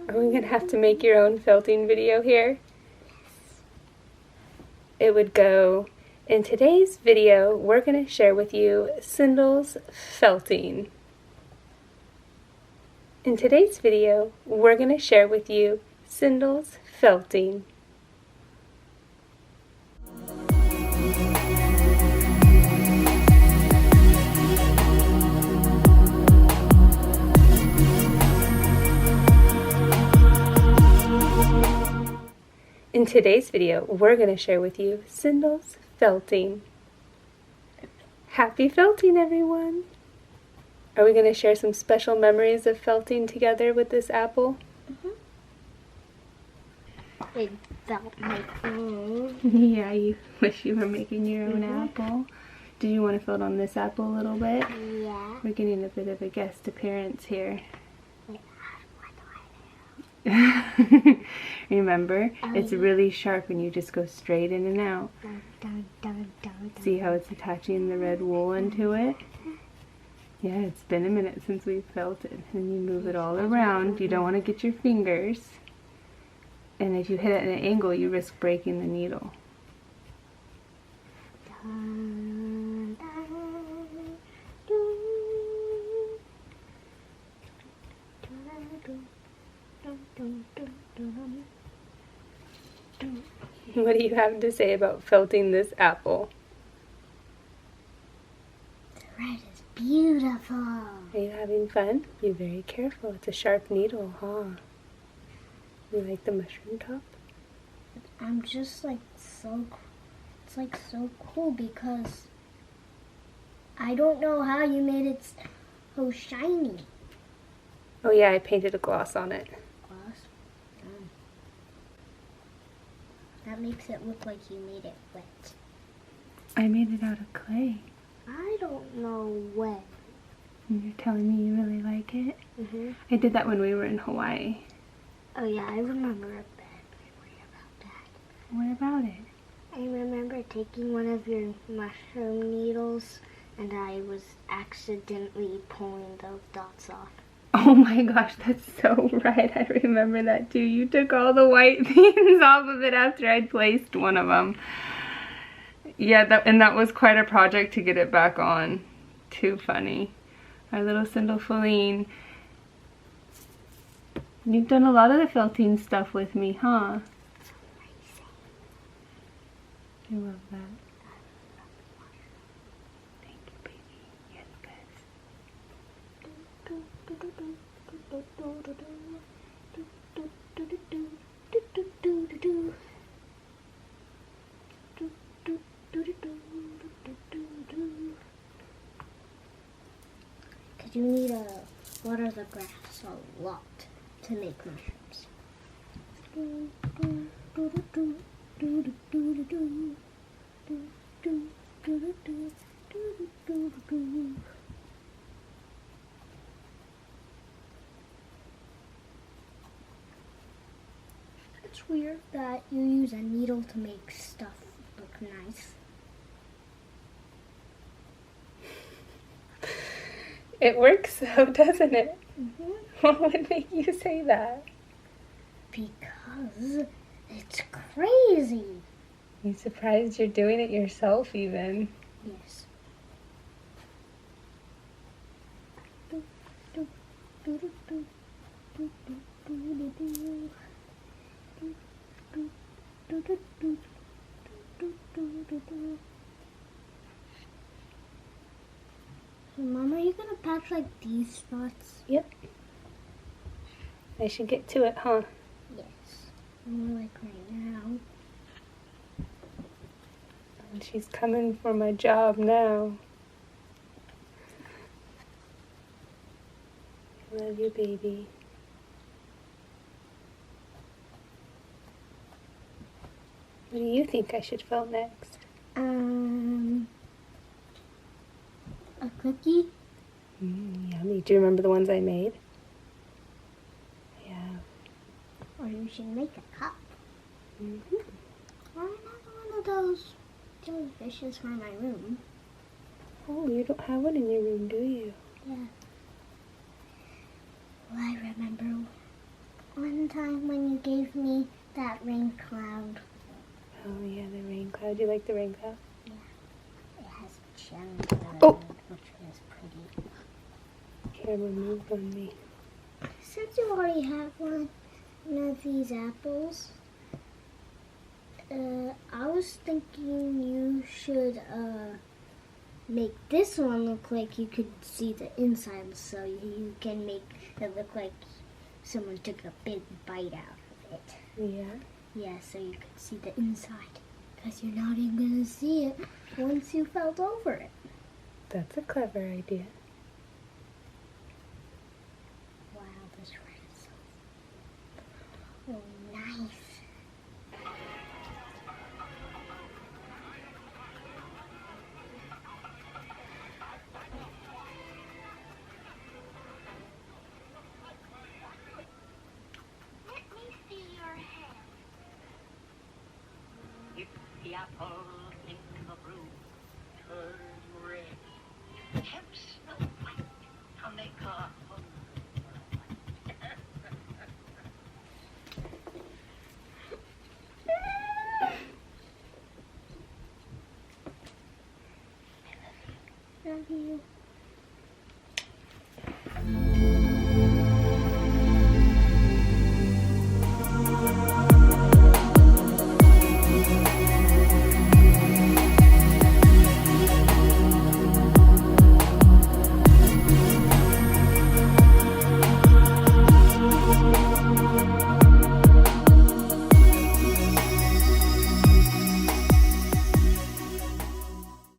Are we gonna have to make your own felting video here? It would go, in today's video, we're gonna share with you Cindel's felting. In today's video, we're gonna share with you Cindel's felting. In today's video, we're going to share with you Cindel's felting. Happy felting, everyone! Are we going to share some special memories of felting together with this apple? It felt my own. Yeah, you wish you were making your own apple. Did you want to felt on this apple a little bit? Yeah. We're getting a bit of a guest appearance here. Wait, what do I do? Remember, it's really sharp and you just go straight in and out. See how it's attaching the red wool into it? Yeah, it's been a minute since we've felted. And you move it all around. You don't want to get your fingers. And if you hit it at an angle, you risk breaking the needle. What do you have to say about felting this apple? The red is beautiful. Are you having fun? Be very careful. It's a sharp needle, huh? You like the mushroom top? I'm just like so, it's like so cool because I don't know how you made it so shiny. Oh yeah, I painted a gloss on it. Gloss? That makes it look like you made it wet. I made it out of clay. I don't know when. And you're telling me you really like it? Mm-hmm. I did that when we were in Hawaii. Oh yeah, I remember a bad memory about that. What about it? I remember taking one of your mushroom needles and I was accidentally pulling those dots off. Oh my gosh, that's so right. I remember that too. You took all the white things off of it after I'd placed one of them. Yeah, that was quite a project to get it back on. Too funny. Our little Cindel Feline. You've done a lot of the felting stuff with me, huh? I love that. Thank you, baby. Yes, Because you need to water the grass a lot to make mushrooms. It's weird that you use a needle to make stuff look nice. It works so, doesn't it? Mm-hmm. What would make you say that? Because it's crazy. You surprised you're doing it yourself even. Yes. So, Mom, are you gonna patch like these spots? Yep. I should get to it, huh? Yes. More like right now. And she's coming for my job now. I love you, baby. What do you think I should felt next? A cookie? Yummy. Do you remember the ones I made? Yeah. Or you should make a cup. Mm-hmm. Or another one of those jellyfishes for my room. Oh, you don't have one in your room, do you? Yeah. Well, I remember one gave me that rain cloud. Oh yeah, the rain cloud. Do you like the rain cloud? It has gems in it, Oh. which is pretty. Camera moved on me. Since you already have one of these apples, I was thinking you should make this one look like you could see the inside, so you can make it look like someone took a big bite out of it. Yeah. Yeah, so you could see the inside, because you're not even going to see it once you felt over it. That's a clever idea. Wow, this red is so nice. Let me see your hand. If the apple in the brew turns red, help Snow White to make her home. Love you.